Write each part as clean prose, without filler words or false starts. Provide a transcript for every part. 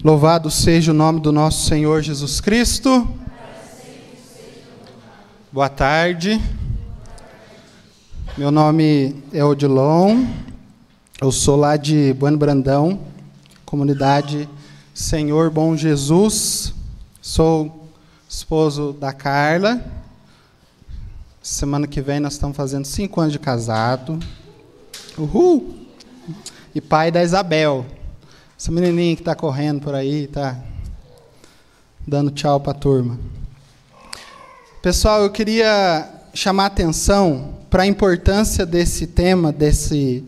Louvado seja o nome do nosso Senhor Jesus Cristo. Boa tarde. Meu nome é Odilon. Eu sou lá de Bueno Brandão, comunidade Senhor Bom Jesus. Sou esposo da Carla. Semana que vem nós estamos fazendo 5 anos de casado. Uhul! E pai da Isabel. Essa menininha que está correndo por aí, está dando tchau para a turma. Pessoal, eu queria chamar a atenção para a importância desse tema, desse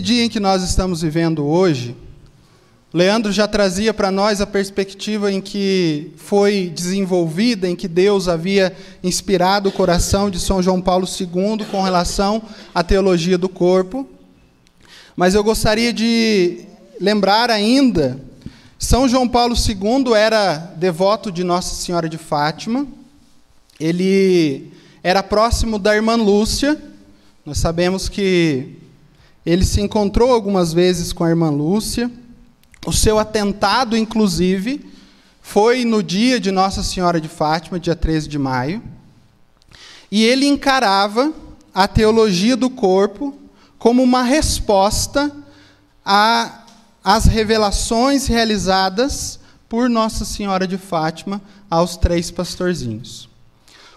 dia em que nós estamos vivendo hoje. Leandro já trazia para nós a perspectiva em que foi desenvolvida, em que Deus havia inspirado o coração de São João Paulo II com relação à teologia do corpo. Mas eu gostaria de lembrar ainda, São João Paulo II era devoto de Nossa Senhora de Fátima, ele era próximo da irmã Lúcia, nós sabemos que ele se encontrou algumas vezes com a irmã Lúcia, o seu atentado, inclusive, foi no dia de Nossa Senhora de Fátima, dia 13 de maio, e ele encarava a teologia do corpo como uma resposta às revelações realizadas por Nossa Senhora de Fátima aos 3 pastorzinhos.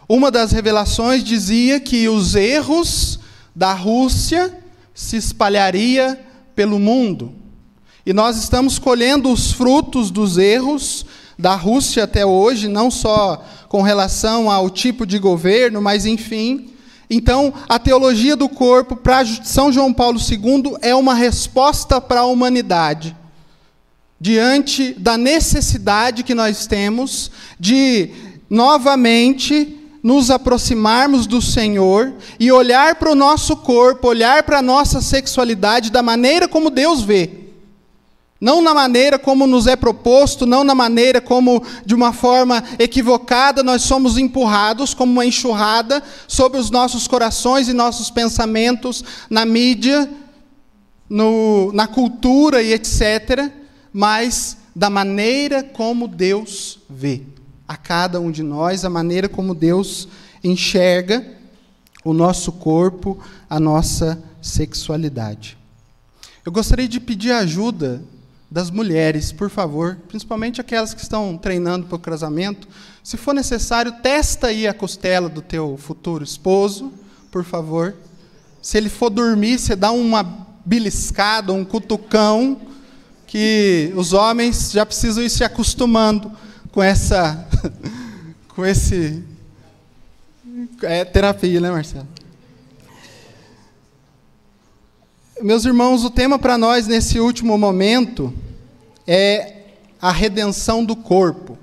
Uma das revelações dizia que os erros da Rússia se espalharia pelo mundo. E nós estamos colhendo os frutos dos erros da Rússia até hoje, não só com relação ao tipo de governo, mas enfim. Então, a teologia do corpo para São João Paulo II é uma resposta para a humanidade, diante da necessidade que nós temos de, novamente, nos aproximarmos do Senhor e olhar para o nosso corpo, olhar para a nossa sexualidade da maneira como Deus vê. Não na maneira como nos é proposto, não na maneira como, de uma forma equivocada, nós somos empurrados como uma enxurrada sobre os nossos corações e nossos pensamentos na mídia, na cultura e etc., mas da maneira como Deus vê a cada um de nós, a maneira como Deus enxerga o nosso corpo, a nossa sexualidade. Eu gostaria de pedir ajuda das mulheres, por favor, principalmente aquelas que estão treinando para o casamento. Se for necessário, testa aí a costela do teu futuro esposo, por favor. Se ele for dormir, você dá uma beliscada, um cutucão, que os homens já precisam ir se acostumando com essa, com esse... É terapia, né, Marcelo? Meus irmãos, o tema para nós nesse último momento é a redenção do corpo.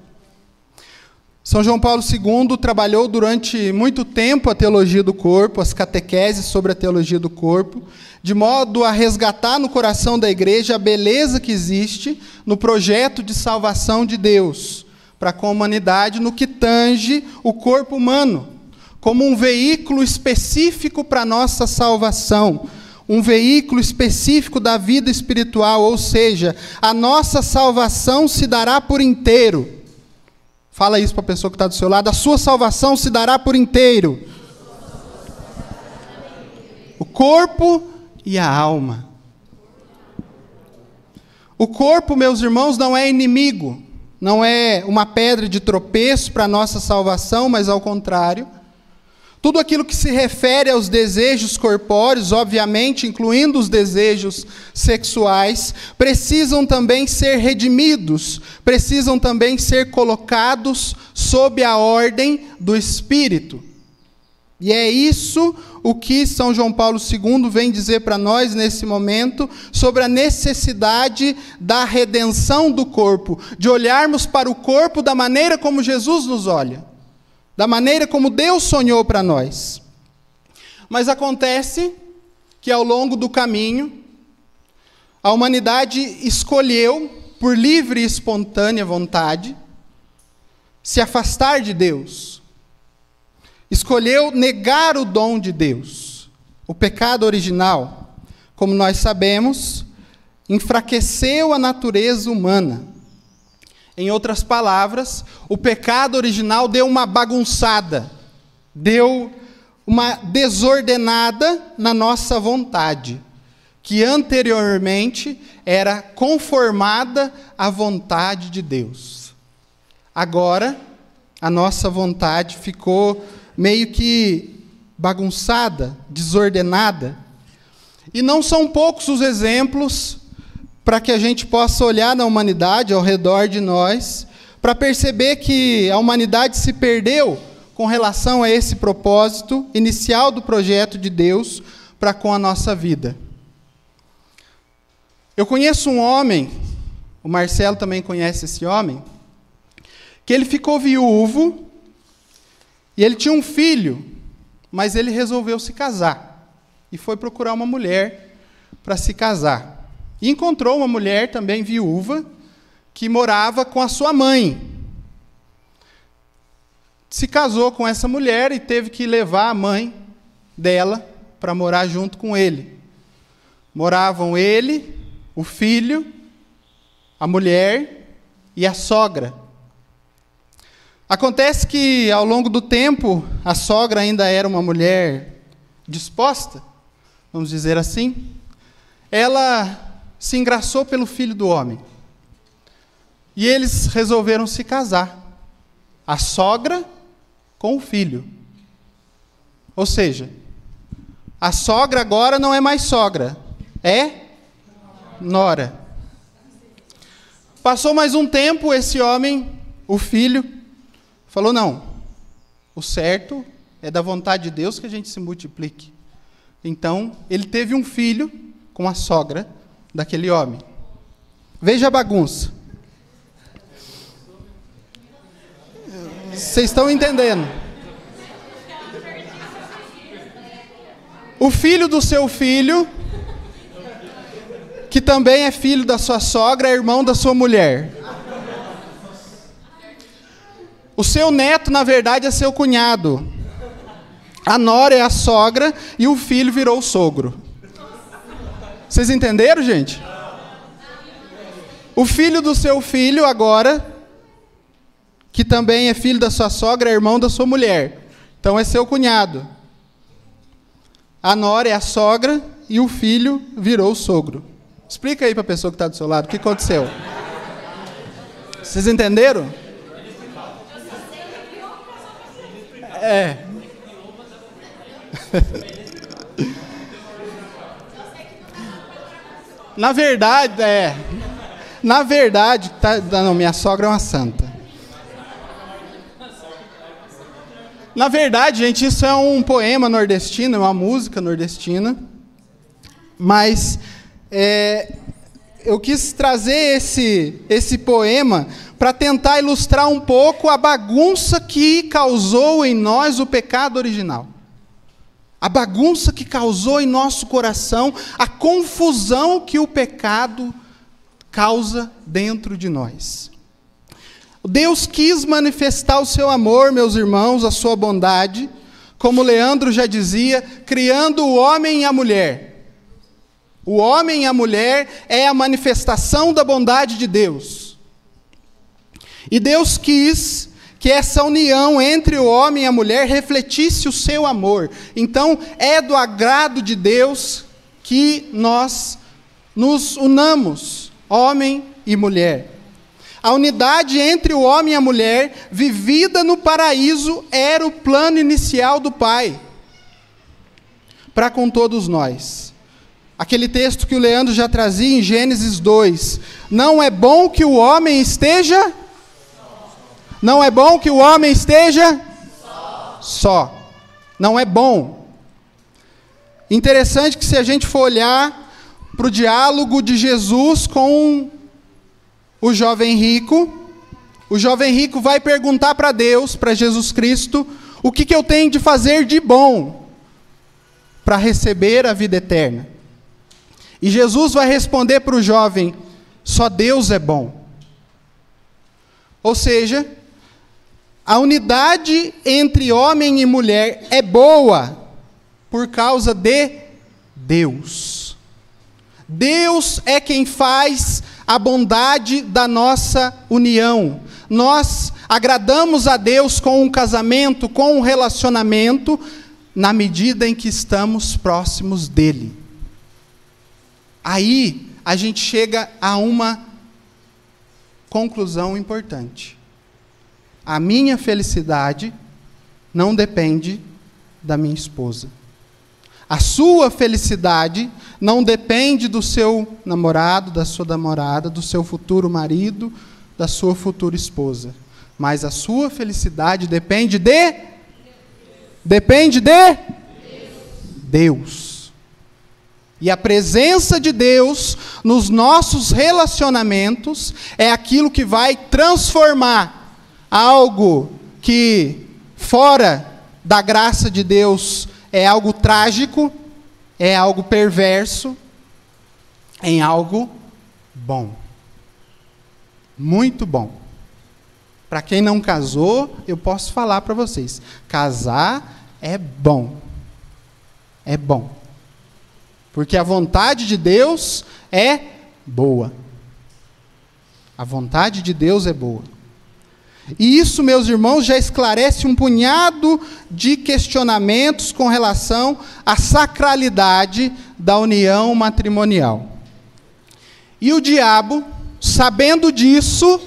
São João Paulo II trabalhou durante muito tempo a teologia do corpo, as catequeses sobre a teologia do corpo, de modo a resgatar no coração da igreja a beleza que existe no projeto de salvação de Deus para com a humanidade no que tange o corpo humano, como um veículo específico para a nossa salvação, um veículo específico da vida espiritual, ou seja, a nossa salvação se dará por inteiro. Fala isso para a pessoa que está do seu lado, a sua salvação se dará por inteiro. O corpo e a alma. O corpo, meus irmãos, não é inimigo, não é uma pedra de tropeço para a nossa salvação, mas ao contrário. Tudo aquilo que se refere aos desejos corpóreos, obviamente, incluindo os desejos sexuais, precisam também ser redimidos, precisam também ser colocados sob a ordem do Espírito. E é isso o que São João Paulo II vem dizer para nós nesse momento, sobre a necessidade da redenção do corpo, de olharmos para o corpo da maneira como Jesus nos olha, da maneira como Deus sonhou para nós. Mas acontece que ao longo do caminho, a humanidade escolheu, por livre e espontânea vontade, se afastar de Deus. Escolheu negar o dom de Deus. O pecado original, como nós sabemos, enfraqueceu a natureza humana. Em outras palavras, o pecado original deu uma bagunçada, deu uma desordenada na nossa vontade, que anteriormente era conformada à vontade de Deus. Agora, a nossa vontade ficou meio que bagunçada, desordenada. E não são poucos os exemplos para que a gente possa olhar na humanidade, ao redor de nós, para perceber que a humanidade se perdeu com relação a esse propósito inicial do projeto de Deus para com a nossa vida. Eu conheço um homem, o Marcelo também conhece esse homem, que ele ficou viúvo e ele tinha um filho, mas ele resolveu se casar e foi procurar uma mulher para se casar. E encontrou uma mulher também viúva que morava com a sua mãe. Se casou com essa mulher e teve que levar a mãe dela para morar junto com ele. Moravam ele, o filho, a mulher e a sogra. Acontece que, ao longo do tempo, a sogra ainda era uma mulher disposta, vamos dizer assim. Ela se engraçou pelo filho do homem. E eles resolveram se casar. A sogra com o filho. Ou seja, a sogra agora não é mais sogra, é nora. Passou mais um tempo, esse homem, o filho, falou, não, o certo é da vontade de Deus que a gente se multiplique. Então, ele teve um filho com a sogra daquele homem. Veja a bagunça. Vocês estão entendendo? O filho do seu filho, que também é filho da sua sogra, é irmão da sua mulher. O seu neto, na verdade, é seu cunhado. A nora é a sogra e o filho virou o sogro. Vocês entenderam, gente? O filho do seu filho agora, que também é filho da sua sogra, é irmão da sua mulher. Então é seu cunhado. A nora é a sogra e o filho virou o sogro. Explica aí para a pessoa que está do seu lado, o que aconteceu? Vocês entenderam? É. Na verdade, não, minha sogra é uma santa. Na verdade, gente, isso é um poema nordestino, é uma música nordestina, mas eu quis trazer esse poema para tentar ilustrar um pouco a bagunça que causou em nós o pecado original. A bagunça que causou em nosso coração, a confusão que o pecado causa dentro de nós. Deus quis manifestar o seu amor, meus irmãos, a sua bondade, como Leandro já dizia, criando o homem e a mulher. O homem e a mulher é a manifestação da bondade de Deus. E Deus quis que essa união entre o homem e a mulher refletisse o seu amor. Então, é do agrado de Deus que nós nos unamos, homem e mulher. A unidade entre o homem e a mulher, vivida no paraíso, era o plano inicial do Pai para com todos nós. Aquele texto que o Leandro já trazia em Gênesis 2. Não é bom que o homem esteja... Não é bom que o homem esteja só. Não é bom. Interessante que se a gente for olhar para o diálogo de Jesus com o jovem rico vai perguntar para Deus, para Jesus Cristo, o que eu tenho de fazer de bom para receber a vida eterna. E Jesus vai responder para o jovem, só Deus é bom. Ou seja, a unidade entre homem e mulher é boa por causa de Deus. Deus é quem faz a bondade da nossa união. Nós agradamos a Deus com um casamento, com um relacionamento, na medida em que estamos próximos dEle. Aí a gente chega a uma conclusão importante. A minha felicidade não depende da minha esposa. A sua felicidade não depende do seu namorado, da sua namorada, do seu futuro marido, da sua futura esposa. Mas a sua felicidade depende de Deus. E a presença de Deus nos nossos relacionamentos é aquilo que vai transformar algo que fora da graça de Deus é algo trágico, é algo perverso, em algo bom. Muito bom. Para quem não casou, eu posso falar para vocês. Casar é bom. É bom. Porque a vontade de Deus é boa. A vontade de Deus é boa. E isso, meus irmãos, já esclarece um punhado de questionamentos com relação à sacralidade da união matrimonial. E o diabo, sabendo disso,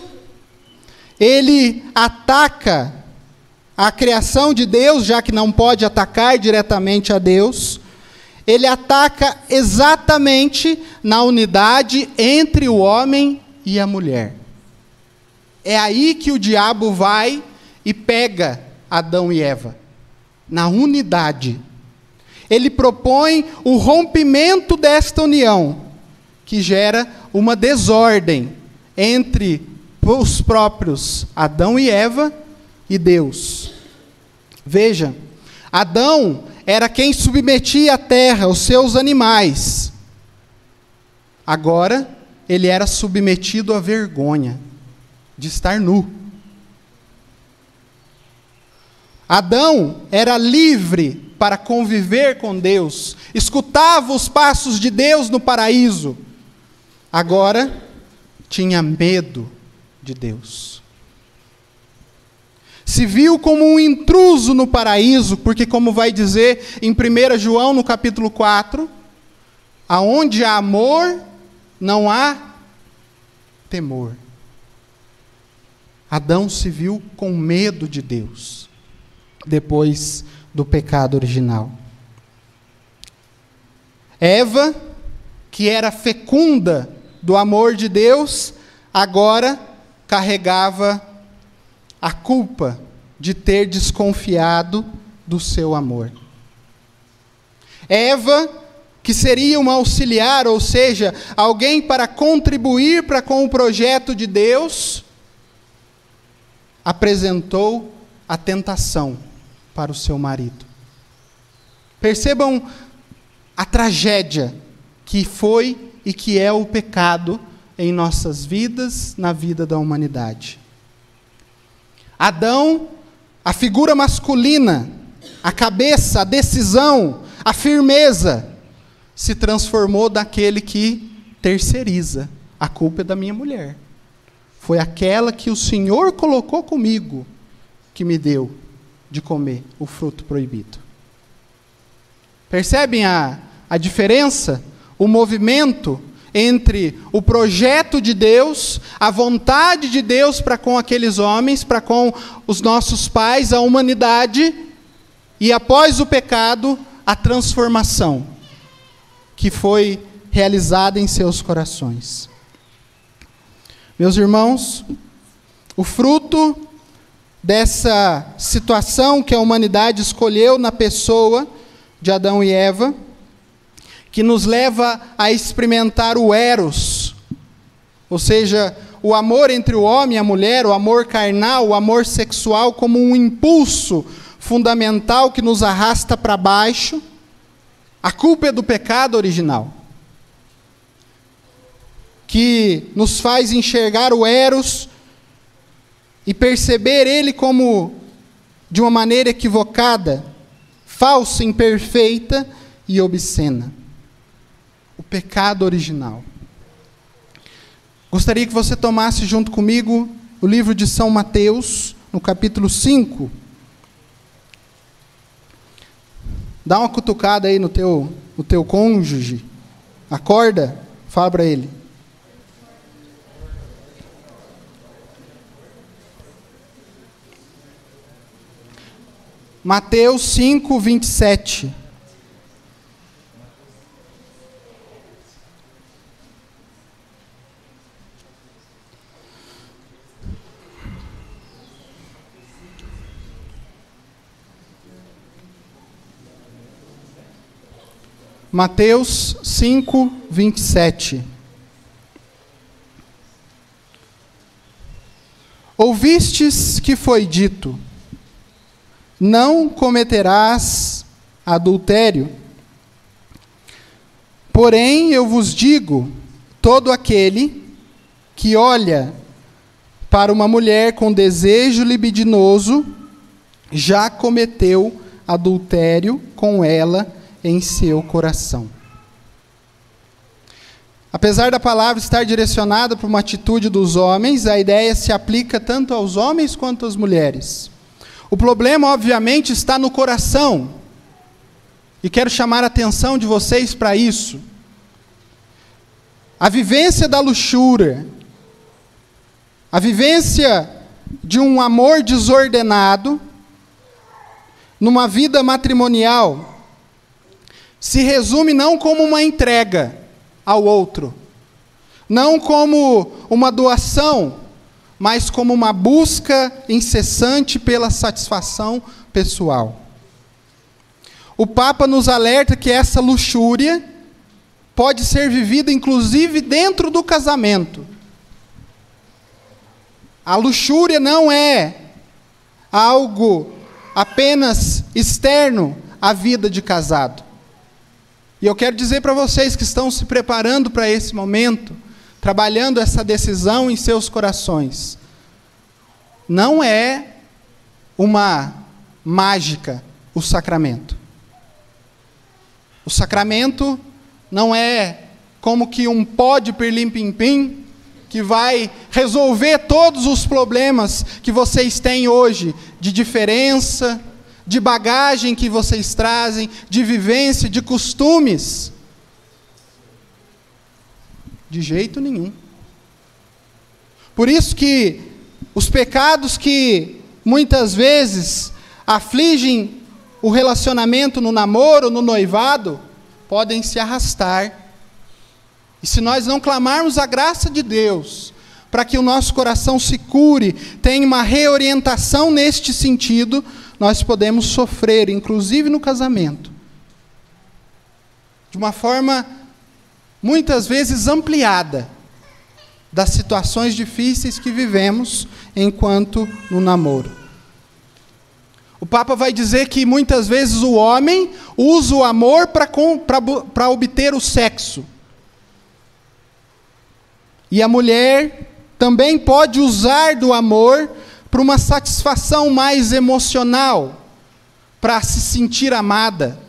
ele ataca a criação de Deus, já que não pode atacar diretamente a Deus. Ele ataca exatamente na unidade entre o homem e a mulher. É aí que o diabo vai e pega Adão e Eva, na unidade. Ele propõe o rompimento desta união, que gera uma desordem entre os próprios Adão e Eva e Deus. Veja, Adão era quem submetia a terra, os seus animais. Agora, ele era submetido à vergonha de estar nu. Adão era livre para conviver com Deus, escutava os passos de Deus no paraíso. Agora, tinha medo de Deus. Se viu como um intruso no paraíso, porque, como vai dizer em 1 João, no capítulo 4, aonde há amor, não há temor. Adão se viu com medo de Deus, depois do pecado original. Eva, que era fecunda do amor de Deus, agora carregava a culpa de ter desconfiado do seu amor. Eva, que seria uma auxiliar, ou seja, alguém para contribuir para com o projeto de Deus, apresentou a tentação para o seu marido. Percebam a tragédia que foi e que é o pecado em nossas vidas, na vida da humanidade. Adão, a figura masculina, a cabeça, a decisão, a firmeza, se transformou daquele que terceiriza. A culpa é da minha mulher. Foi aquela que o Senhor colocou comigo, que me deu de comer o fruto proibido. Percebem a diferença? O movimento entre o projeto de Deus, a vontade de Deus para com aqueles homens, para com os nossos pais, a humanidade, e após o pecado, a transformação que foi realizada em seus corações. Meus irmãos, o fruto dessa situação que a humanidade escolheu na pessoa de Adão e Eva, que nos leva a experimentar o eros, ou seja, o amor entre o homem e a mulher, o amor carnal, o amor sexual, como um impulso fundamental que nos arrasta para baixo. A culpa é do pecado original, que nos faz enxergar o eros e perceber ele como de uma maneira equivocada, falsa, imperfeita e obscena. pecado original. Gostaria que você tomasse junto comigo o livro de São Mateus, no capítulo 5. Dá uma cutucada aí no teu cônjuge. Acorda, fala para ele. Mateus 5, 27. Mateus 5, 27. Ouvistes que foi dito: não cometerás adultério. Porém, eu vos digo, todo aquele que olha para uma mulher com desejo libidinoso, já cometeu adultério com ela em seu coração. Apesar da palavra estar direcionada para uma atitude dos homens, a ideia se aplica tanto aos homens quanto às mulheres. O problema, obviamente, está no coração. E quero chamar a atenção de vocês para isso. A vivência da luxúria, a vivência de um amor desordenado, numa vida matrimonial, se resume não como uma entrega ao outro, não como uma doação, mas como uma busca incessante pela satisfação pessoal. O Papa nos alerta que essa luxúria pode ser vivida inclusive dentro do casamento. A luxúria não é algo apenas externo à vida de casado. E eu quero dizer para vocês que estão se preparando para esse momento, trabalhando essa decisão em seus corações, não é uma mágica o sacramento. O sacramento não é como que um pó de pirlim-pim-pim que vai resolver todos os problemas que vocês têm hoje, de diferença, de bagagem que vocês trazem, de vivência, de costumes. De jeito nenhum. Por isso que os pecados que muitas vezes afligem o relacionamento no namoro, no noivado, podem se arrastar. E se nós não clamarmos a graça de Deus, para que o nosso coração se cure, tenha uma reorientação neste sentido, nós podemos sofrer, inclusive no casamento, de uma forma muitas vezes ampliada, das situações difíceis que vivemos enquanto no namoro. O Papa vai dizer que muitas vezes o homem usa o amor para obter o sexo. E a mulher também pode usar do amor para uma satisfação mais emocional, para se sentir amada.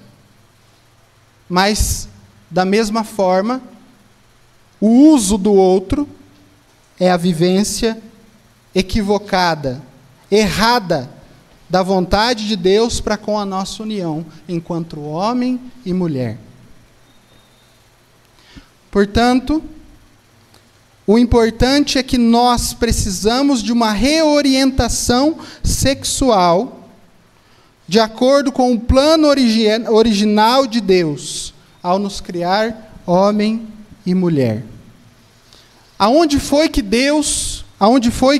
Mas, da mesma forma, o uso do outro é a vivência equivocada, errada, da vontade de Deus para com a nossa união, enquanto homem e mulher. Portanto, o importante é que nós precisamos de uma reorientação sexual de acordo com o plano original de Deus, ao nos criar homem e mulher. Aonde foi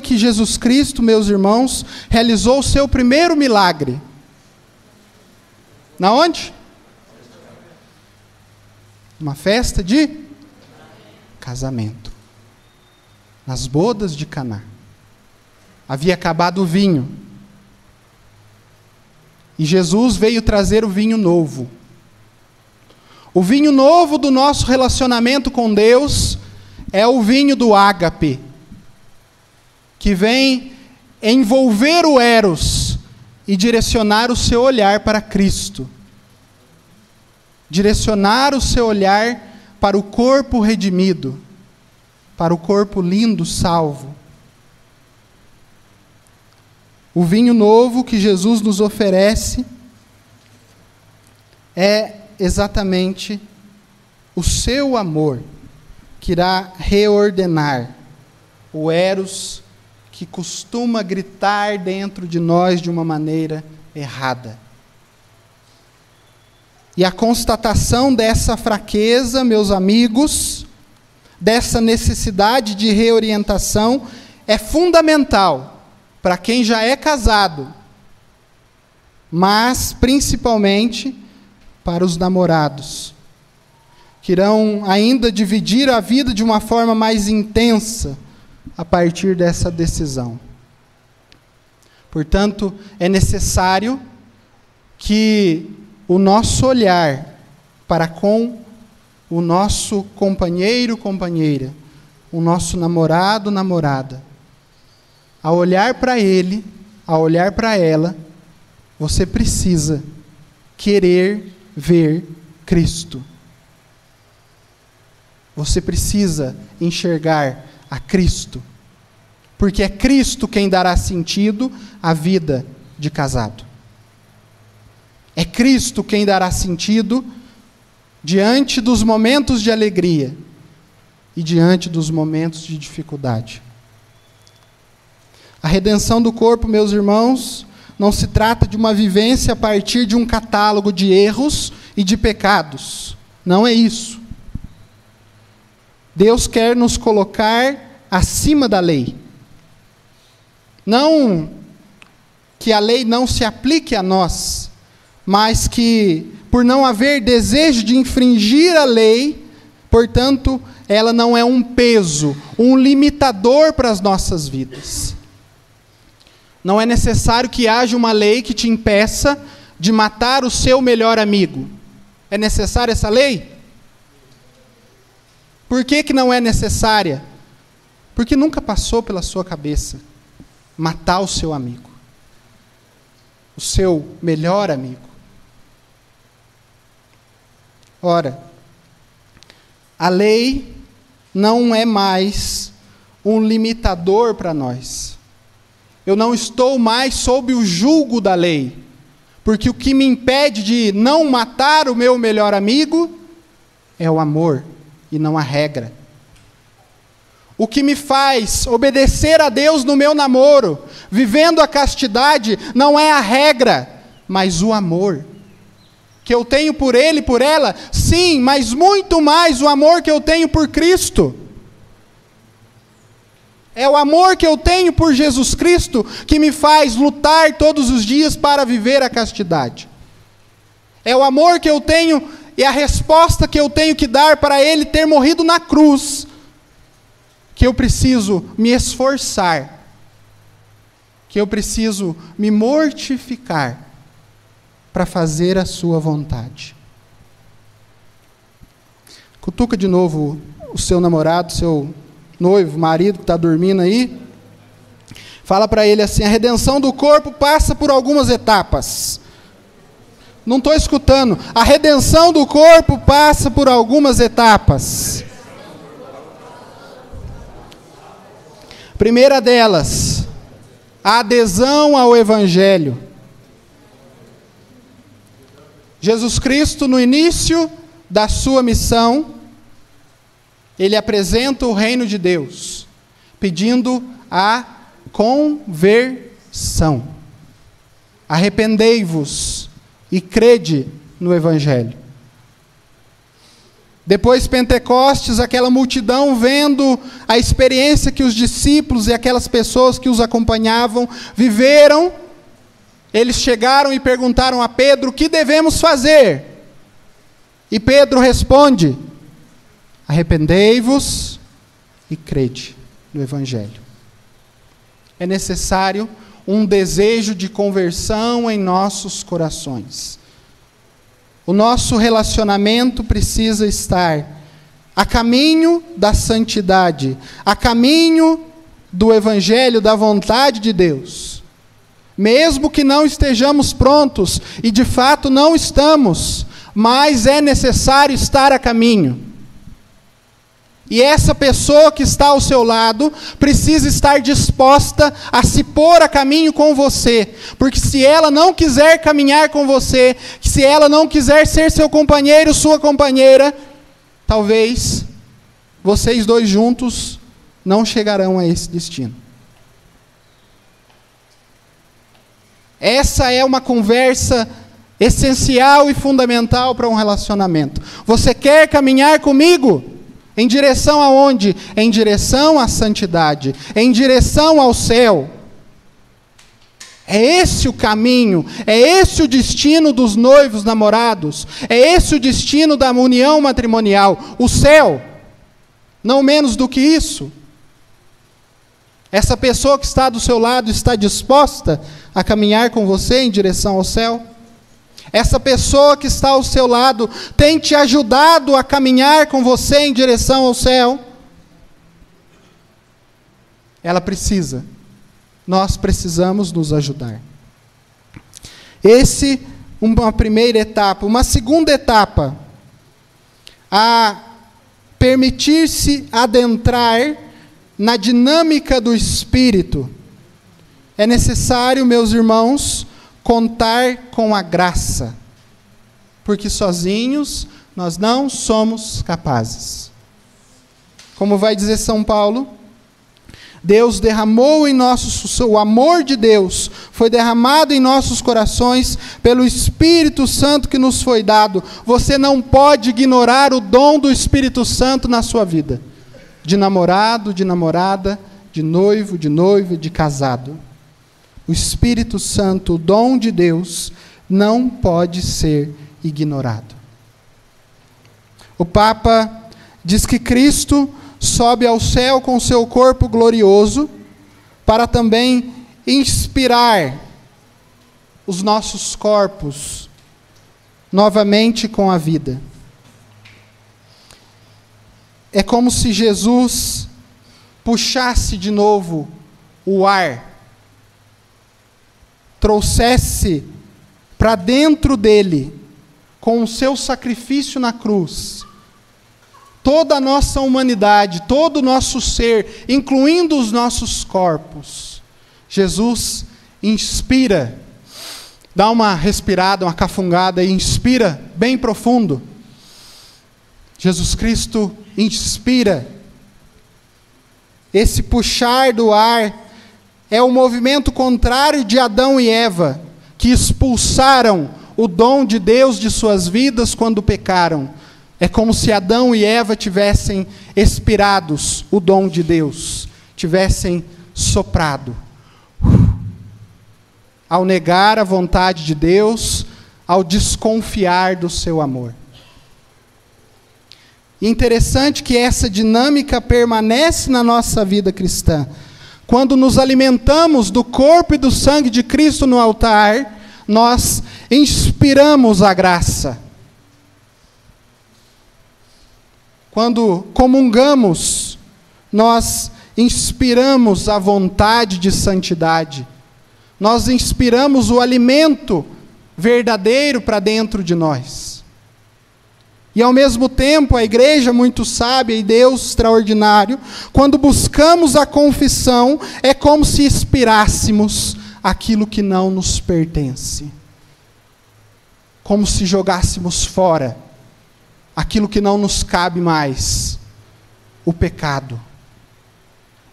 que Jesus Cristo, meus irmãos, realizou o seu primeiro milagre? Na onde? Uma festa de casamento. Nas bodas de Caná. Havia acabado o vinho. E Jesus veio trazer o vinho novo. O vinho novo do nosso relacionamento com Deus é o vinho do ágape, que vem envolver o eros e direcionar o seu olhar para Cristo. Direcionar o seu olhar para o corpo redimido, para o corpo lindo, salvo. O vinho novo que Jesus nos oferece é exatamente o seu amor, que irá reordenar o eros que costuma gritar dentro de nós de uma maneira errada. E a constatação dessa fraqueza, meus amigos, dessa necessidade de reorientação, é fundamental para quem já é casado, mas principalmente para os namorados, que irão ainda dividir a vida de uma forma mais intensa a partir dessa decisão. Portanto, é necessário que o nosso olhar para com o nosso companheiro, companheira, o nosso namorado, namorada, ao olhar para ele, ao olhar para ela, você precisa querer ver Cristo. Você precisa enxergar a Cristo, porque é Cristo quem dará sentido à vida de casado. É Cristo quem dará sentido diante dos momentos de alegria e diante dos momentos de dificuldade. A redenção do corpo, meus irmãos, não se trata de uma vivência a partir de um catálogo de erros e de pecados. Não é isso. Deus quer nos colocar acima da lei. Não que a lei não se aplique a nós, mas que, por não haver desejo de infringir a lei, portanto, ela não é um peso, um limitador para as nossas vidas. Não é necessário que haja uma lei que te impeça de matar o seu melhor amigo. É necessária essa lei? Por que não é necessária? Porque nunca passou pela sua cabeça matar o seu amigo, o seu melhor amigo. Ora, a lei não é mais um limitador para nós. Eu não estou mais sob o jugo da lei, porque o que me impede de não matar o meu melhor amigo é o amor e não a regra. O que me faz obedecer a Deus no meu namoro, vivendo a castidade, não é a regra, mas o amor que eu tenho por ele e por ela, sim, mas muito mais o amor que eu tenho por Cristo. É o amor que eu tenho por Jesus Cristo que me faz lutar todos os dias para viver a castidade. É o amor que eu tenho e a resposta que eu tenho que dar para Ele ter morrido na cruz, que eu preciso me esforçar, que eu preciso me mortificar para fazer a sua vontade. Cutuca de novo o seu namorado, seu noivo, marido que está dormindo aí. Fala para ele assim: a redenção do corpo passa por algumas etapas. Não estou escutando. A redenção do corpo passa por algumas etapas. Primeira delas, a adesão ao Evangelho. Jesus Cristo, no início da sua missão, Ele apresenta o reino de Deus, pedindo a conversão. Arrependei-vos e crede no Evangelho. Depois Pentecostes, aquela multidão vendo a experiência que os discípulos e aquelas pessoas que os acompanhavam viveram, eles chegaram e perguntaram a Pedro: o que devemos fazer? E Pedro responde: arrependei-vos e crede no Evangelho. É necessário um desejo de conversão em nossos corações. O nosso relacionamento precisa estar a caminho da santidade, a caminho do Evangelho, da vontade de Deus. Mesmo que não estejamos prontos, e de fato não estamos, mas é necessário estar a caminho. E essa pessoa que está ao seu lado precisa estar disposta a se pôr a caminho com você. Porque se ela não quiser caminhar com você, se ela não quiser ser seu companheiro, sua companheira, talvez vocês dois juntos não chegarão a esse destino. Essa é uma conversa essencial e fundamental para um relacionamento. Você quer caminhar comigo? Em direção aonde? Em direção à santidade, em direção ao céu. É esse o caminho, é esse o destino dos noivos namorados, é esse o destino da união matrimonial, o céu. Não menos do que isso. Essa pessoa que está do seu lado está disposta a caminhar com você em direção ao céu? Essa pessoa que está ao seu lado tem te ajudado a caminhar com você em direção ao céu? Ela precisa. Nós precisamos nos ajudar. Esse, uma primeira etapa. Uma segunda etapa. A permitir-se adentrar na dinâmica do Espírito. É necessário, meus irmãos, contar com a graça, porque sozinhos nós não somos capazes. Como vai dizer São Paulo, Deus derramou em nossos, o amor de Deus foi derramado em nossos corações pelo Espírito Santo que nos foi dado. Você não pode ignorar o dom do Espírito Santo na sua vida, de namorado, de namorada, de noivo, de noiva, de casado. O Espírito Santo, o dom de Deus, não pode ser ignorado. O Papa diz que Cristo sobe ao céu com seu corpo glorioso para também inspirar os nossos corpos novamente com a vida. É como se Jesus puxasse de novo o ar, trouxesse para dentro dele, com o seu sacrifício na cruz, toda a nossa humanidade, todo o nosso ser, incluindo os nossos corpos. Jesus inspira, dá uma respirada, uma cafungada e inspira bem profundo. Jesus Cristo inspira. Esse puxar do ar é o movimento contrário de Adão e Eva, que expulsaram o dom de Deus de suas vidas quando pecaram. É como se Adão e Eva tivessem expirados o dom de Deus, tivessem soprado. Ao negar a vontade de Deus, ao desconfiar do seu amor. E interessante que essa dinâmica permanece na nossa vida cristã. Quando nos alimentamos do corpo e do sangue de Cristo no altar, nós inspiramos a graça. Quando comungamos, nós inspiramos a vontade de santidade. Nós inspiramos o alimento verdadeiro para dentro de nós. E ao mesmo tempo, a igreja muito sábia e Deus extraordinário, quando buscamos a confissão, é como se expirássemos aquilo que não nos pertence. Como se jogássemos fora aquilo que não nos cabe mais, o pecado.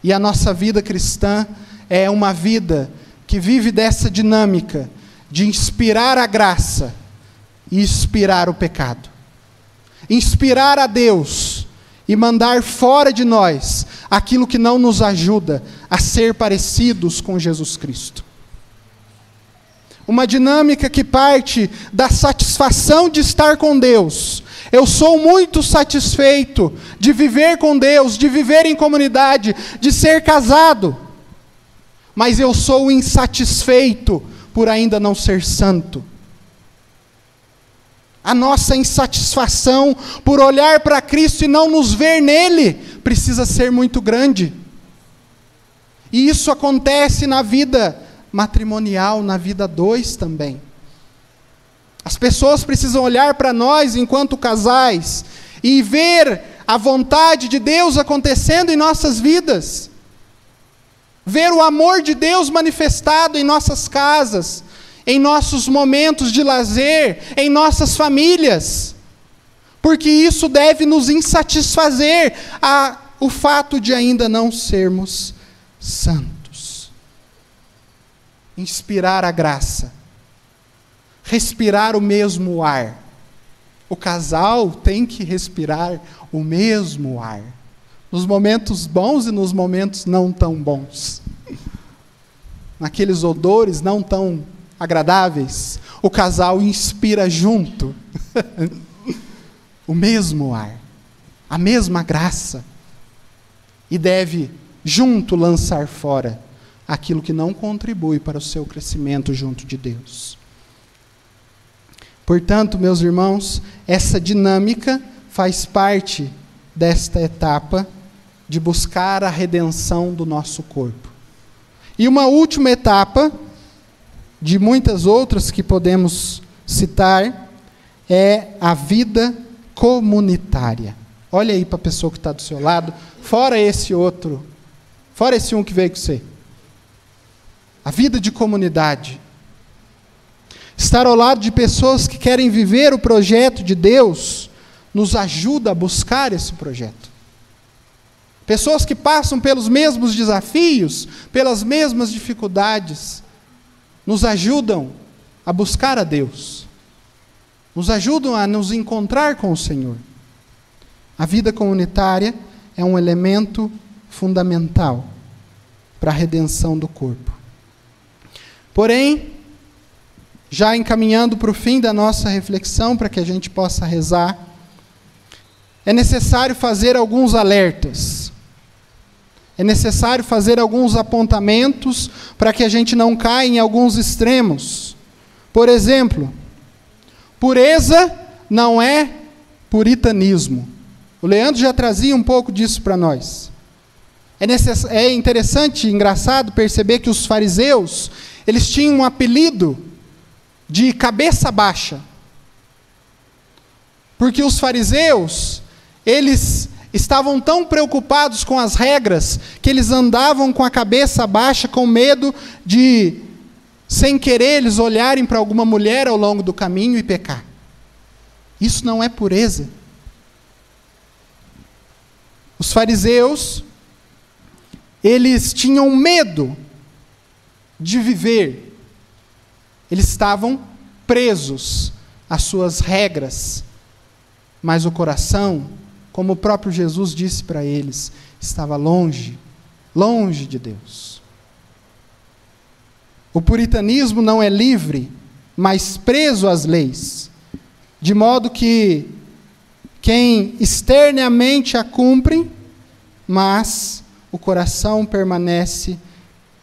E a nossa vida cristã é uma vida que vive dessa dinâmica de inspirar a graça e expirar o pecado. Inspirar a Deus e mandar fora de nós aquilo que não nos ajuda a ser parecidos com Jesus Cristo. Uma dinâmica que parte da satisfação de estar com Deus. Eu sou muito satisfeito de viver com Deus, de viver em comunidade, de ser casado. Mas eu sou insatisfeito por ainda não ser santo. A nossa insatisfação por olhar para Cristo e não nos ver nele precisa ser muito grande. E isso acontece na vida matrimonial, na vida a dois também. As pessoas precisam olhar para nós enquanto casais e ver a vontade de Deus acontecendo em nossas vidas, ver o amor de Deus manifestado em nossas casas, em nossos momentos de lazer, em nossas famílias, porque isso deve nos insatisfazer o fato de ainda não sermos santos. Inspirar a graça, respirar o mesmo ar. O casal tem que respirar o mesmo ar, nos momentos bons e nos momentos não tão bons, naqueles odores não tão agradáveis, o casal inspira junto o mesmo ar, a mesma graça, e deve junto lançar fora aquilo que não contribui para o seu crescimento junto de Deus. Portanto, meus irmãos, essa dinâmica faz parte desta etapa de buscar a redenção do nosso corpo. E uma última etapa, de muitas outras que podemos citar, é a vida comunitária. Olha aí para a pessoa que está do seu lado, fora esse outro, fora esse um que veio com você. A vida de comunidade. Estar ao lado de pessoas que querem viver o projeto de Deus nos ajuda a buscar esse projeto. Pessoas que passam pelos mesmos desafios, pelas mesmas dificuldades, nos ajudam a buscar a Deus. Nos ajudam a nos encontrar com o Senhor. A vida comunitária é um elemento fundamental para a redenção do corpo. Porém, já encaminhando para o fim da nossa reflexão, para que a gente possa rezar, é necessário fazer alguns alertas. É necessário fazer alguns apontamentos para que a gente não caia em alguns extremos. Por exemplo, pureza não é puritanismo. O Leandro já trazia um pouco disso para nós. É interessante e engraçado perceber que os fariseus, eles tinham um apelido de cabeça baixa. Porque os fariseus, eles estavam tão preocupados com as regras, que eles andavam com a cabeça baixa, com medo de, sem querer, eles olharem para alguma mulher ao longo do caminho e pecar. Isso não é pureza. Os fariseus, eles tinham medo de viver. Eles estavam presos às suas regras, mas o coração, como o próprio Jesus disse para eles, estava longe, longe de Deus. O puritanismo não é livre, mas preso às leis, de modo que quem externamente a cumpre, mas o coração permanece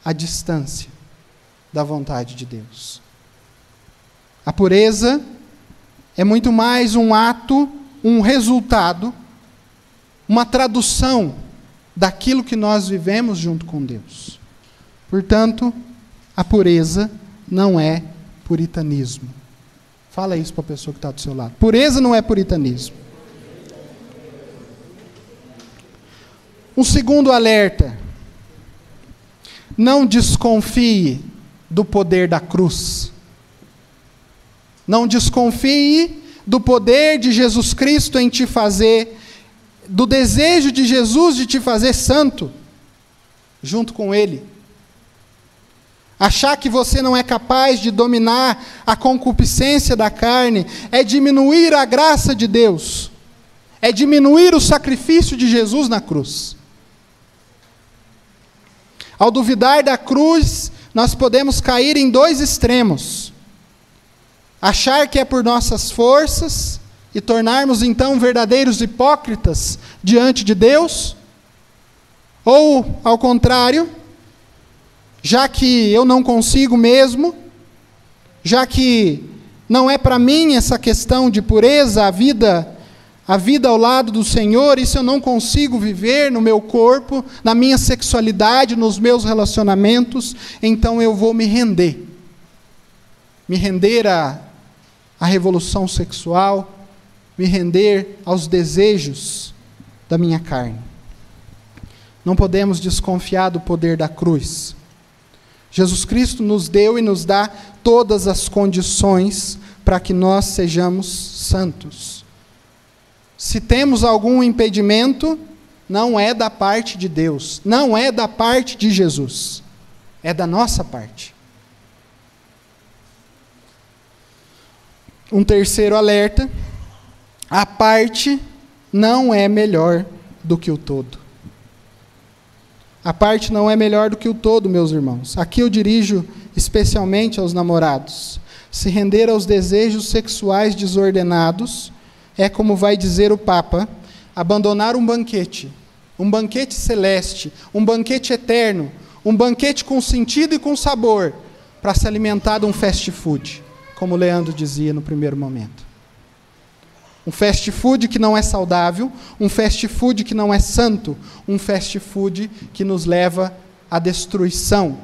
à distância da vontade de Deus. A pureza é muito mais um ato, um resultado, uma tradução daquilo que nós vivemos junto com Deus. Portanto, a pureza não é puritanismo. Fala isso para a pessoa que está do seu lado. Pureza não é puritanismo. Um segundo alerta. Não desconfie do poder da cruz. Não desconfie do poder de Jesus Cristo em te fazer, do desejo de Jesus de te fazer santo, junto com Ele. Achar que você não é capaz de dominar a concupiscência da carne é diminuir a graça de Deus, é diminuir o sacrifício de Jesus na cruz. Ao duvidar da cruz, nós podemos cair em dois extremos. Achar que é por nossas forças e tornarmos então verdadeiros hipócritas diante de Deus, ou, ao contrário, já que eu não consigo mesmo, já que não é para mim essa questão de pureza, a vida ao lado do Senhor, isso eu não consigo viver no meu corpo, na minha sexualidade, nos meus relacionamentos, então eu vou me render à revolução sexual, me render aos desejos da minha carne. Não podemos desconfiar do poder da cruz. Jesus Cristo nos deu e nos dá todas as condições para que nós sejamos santos. Se temos algum impedimento, não é da parte de Deus, não é da parte de Jesus, é da nossa parte. Um terceiro alerta: a parte não é melhor do que o todo. A parte não é melhor do que o todo, meus irmãos. Aqui eu dirijo especialmente aos namorados. Se render aos desejos sexuais desordenados é, como vai dizer o Papa, abandonar um banquete celeste, um banquete eterno, um banquete com sentido e com sabor, para se alimentar de um fast food, como Leandro dizia no primeiro momento. Um fast food que não é saudável, um fast food que não é santo, um fast food que nos leva à destruição,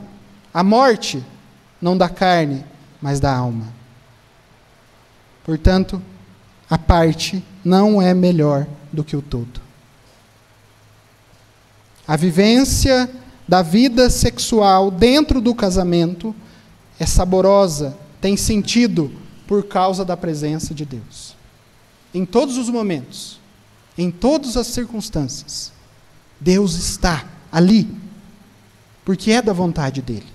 à morte, não da carne, mas da alma. Portanto, a parte não é melhor do que o todo. A vivência da vida sexual dentro do casamento é saborosa, tem sentido por causa da presença de Deus. Em todos os momentos, em todas as circunstâncias, Deus está ali, porque é da vontade dEle.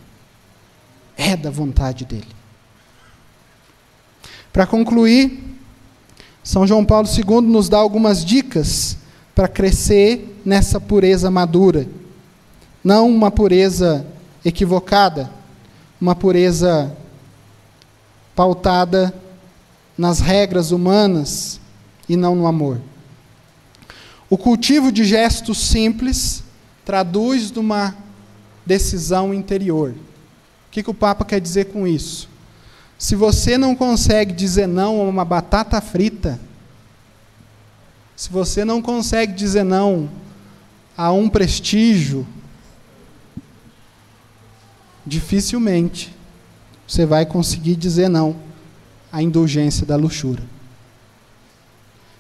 É da vontade dEle. Para concluir, São João Paulo II nos dá algumas dicas para crescer nessa pureza madura. Não uma pureza equivocada, uma pureza pautada nas regras humanas e não no amor. O cultivo de gestos simples traduz numa decisão interior. O que o Papa quer dizer com isso? Se você não consegue dizer não a uma batata frita, se você não consegue dizer não a um prestígio, dificilmente você vai conseguir dizer não à indulgência da luxúria.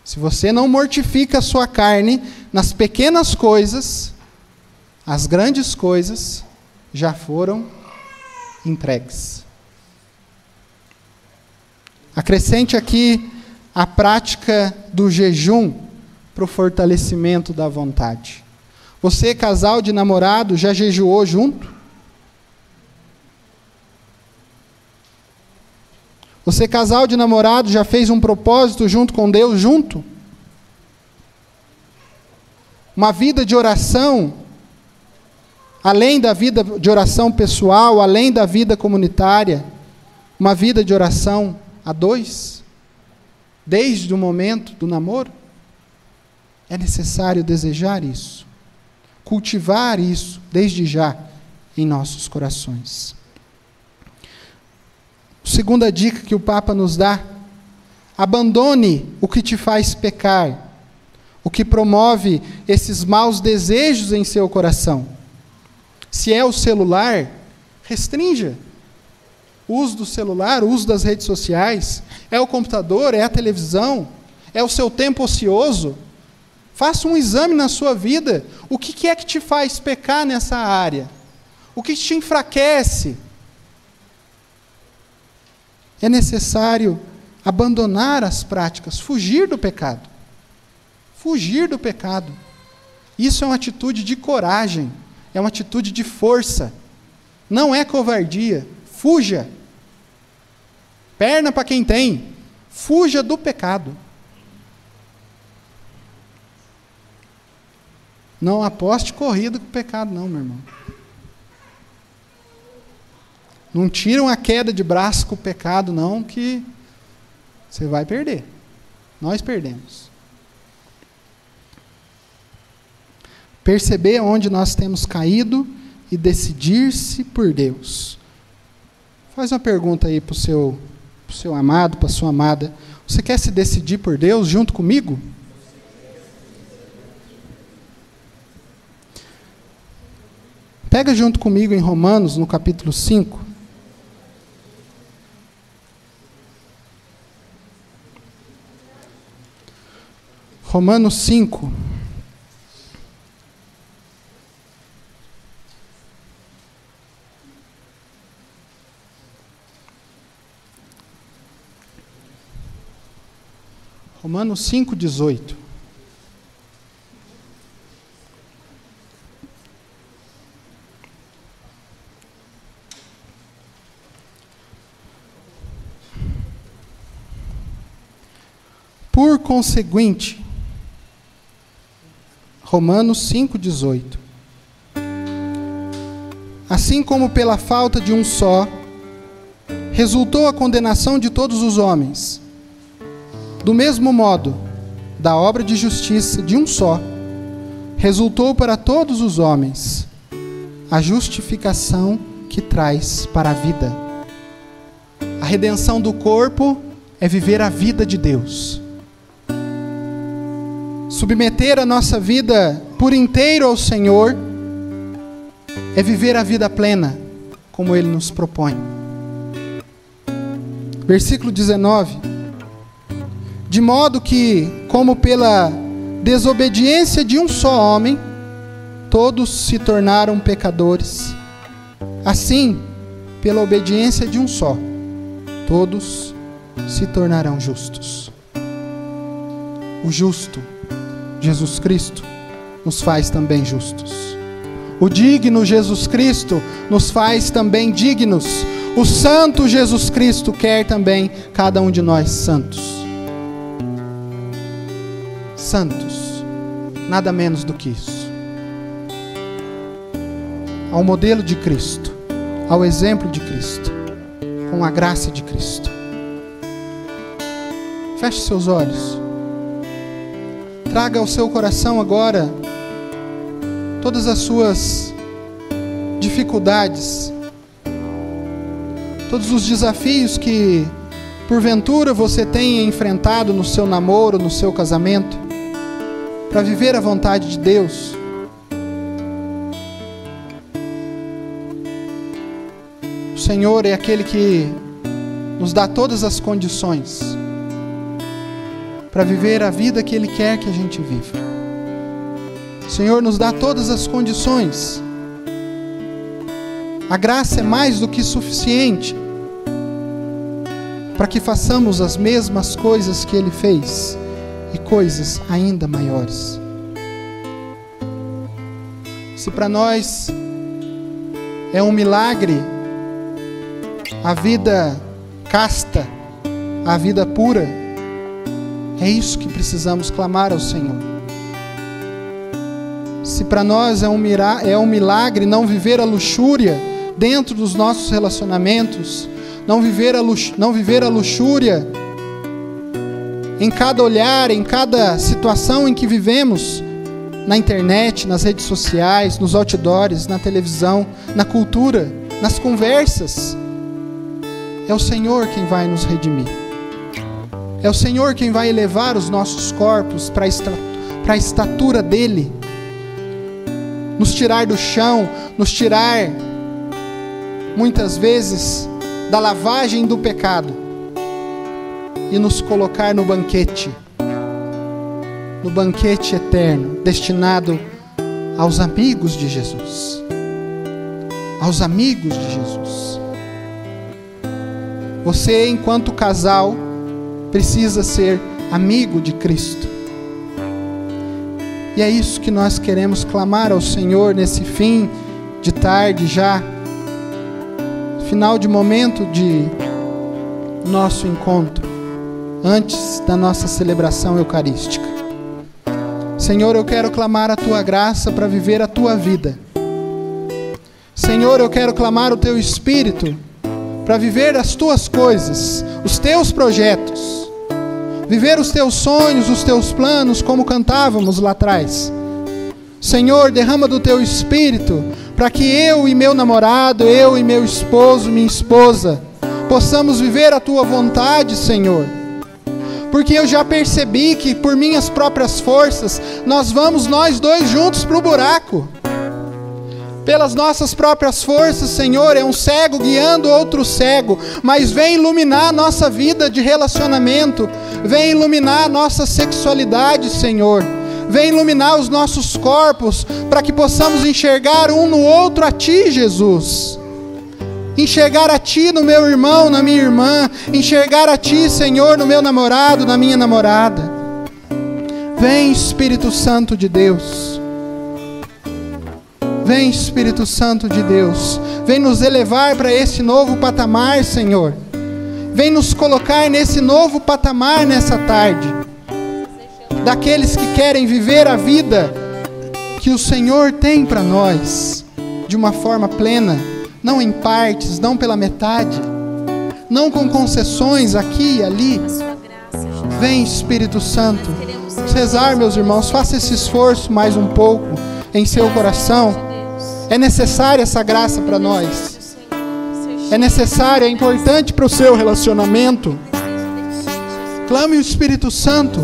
Se você não mortifica a sua carne nas pequenas coisas, as grandes coisas já foram entregues. Acrescente aqui a prática do jejum para o fortalecimento da vontade. Você, casal de namorado, já jejuou junto? Você, casal de namorado, já fez um propósito junto com Deus, junto? Uma vida de oração, além da vida de oração pessoal, além da vida comunitária, uma vida de oração a dois, desde o momento do namoro? É necessário desejar isso, cultivar isso desde já em nossos corações. Segunda dica que o Papa nos dá: abandone o que te faz pecar, o que promove esses maus desejos em seu coração. Se é o celular, restrinja o uso do celular, o uso das redes sociais. É o computador, é a televisão, é o seu tempo ocioso. Faça um exame na sua vida. O que é que te faz pecar nessa área? O que te enfraquece? É necessário abandonar as práticas, fugir do pecado. Fugir do pecado. Isso é uma atitude de coragem, é uma atitude de força. Não é covardia. Fuja. Perna para quem tem. Fuja do pecado. Não aposte corrida com o pecado, não, meu irmão. Não tiram a queda de braço com o pecado, não, que você vai perder. Nós perdemos. Perceber onde nós temos caído e decidir-se por Deus. Faz uma pergunta aí para o seu amado, para a sua amada. Você quer se decidir por Deus junto comigo? Pega junto comigo em Romanos, no capítulo 5. Romanos 5. Romanos 5,18. Por conseguinte, Romanos 5,18. Assim como pela falta de um só, resultou a condenação de todos os homens, do mesmo modo, da obra de justiça de um só, resultou para todos os homens a justificação que traz para a vida. A redenção do corpo é viver a vida de Deus. Submeter a nossa vida por inteiro ao Senhor é viver a vida plena, como Ele nos propõe. Versículo 19. De modo que, como pela desobediência de um só homem, todos se tornaram pecadores, assim, pela obediência de um só, todos se tornarão justos. O justo, Jesus Cristo, nos faz também justos. O digno Jesus Cristo nos faz também dignos. O santo Jesus Cristo quer também cada um de nós santos. Santos, nada menos do que isso. Ao modelo de Cristo, ao exemplo de Cristo, com a graça de Cristo. Feche seus olhos. Traga ao seu coração agora todas as suas dificuldades, todos os desafios que porventura você tenha enfrentado no seu namoro, no seu casamento, para viver a vontade de Deus. O Senhor é aquele que nos dá todas as condições para viver a vida que Ele quer que a gente viva. O Senhor nos dá todas as condições. A graça é mais do que suficiente para que façamos as mesmas coisas que Ele fez e coisas ainda maiores. Se para nós é um milagre a vida casta, a vida pura, é isso que precisamos clamar ao Senhor. Se para nós é um milagre não viver a luxúria dentro dos nossos relacionamentos, não viver a luxúria em cada olhar, em cada situação em que vivemos, na internet, nas redes sociais, nos outdoors, na televisão, na cultura, nas conversas, é o Senhor quem vai nos redimir. É o Senhor quem vai elevar os nossos corpos para a estatura dEle, nos tirar do chão, nos tirar, muitas vezes, da lavagem do pecado e nos colocar no banquete eterno, destinado aos amigos de Jesus. Aos amigos de Jesus. Você, enquanto casal, precisa ser amigo de Cristo. E é isso que nós queremos clamar ao Senhor nesse fim de tarde já, final de momento de nosso encontro, antes da nossa celebração eucarística. Senhor, eu quero clamar a Tua graça para viver a Tua vida. Senhor, eu quero clamar o Teu Espírito para viver as Tuas coisas, os Teus projetos, viver os Teus sonhos, os Teus planos, como cantávamos lá atrás. Senhor, derrama do Teu Espírito, para que eu e meu namorado, eu e meu esposo, minha esposa, possamos viver a Tua vontade, Senhor. Porque eu já percebi que por minhas próprias forças, nós dois juntos para o buraco. Pelas nossas próprias forças, Senhor, é um cego guiando outro cego, mas vem iluminar a nossa vida de relacionamento, vem iluminar a nossa sexualidade, Senhor, vem iluminar os nossos corpos, para que possamos enxergar um no outro a Ti, Jesus, enxergar a Ti no meu irmão, na minha irmã, enxergar a Ti, Senhor, no meu namorado, na minha namorada. Vem, Espírito Santo de Deus. Vem, Espírito Santo de Deus. Vem nos elevar para esse novo patamar, Senhor. Vem nos colocar nesse novo patamar nessa tarde. Daqueles que querem viver a vida que o Senhor tem para nós, de uma forma plena, não em partes, não pela metade, não com concessões aqui e ali. Vem, Espírito Santo. Vamos rezar, meus irmãos, faça esse esforço mais um pouco em seu coração. É necessária essa graça para nós. É necessário, é importante para o seu relacionamento. Clame o Espírito Santo.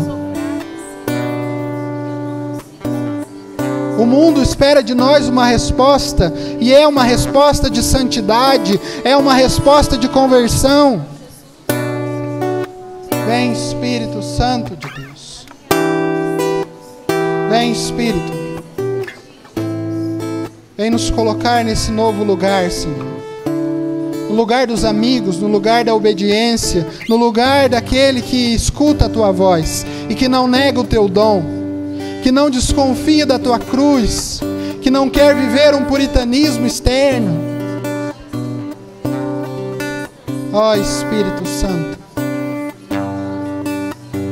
O mundo espera de nós uma resposta, e é uma resposta de santidade, é uma resposta de conversão. Vem, Espírito Santo de Deus. Vem, Espírito. Vem nos colocar nesse novo lugar, Senhor. No lugar dos amigos, no lugar da obediência, no lugar daquele que escuta a tua voz e que não nega o teu dom, que não desconfia da tua cruz, que não quer viver um puritanismo externo. Ó Espírito Santo.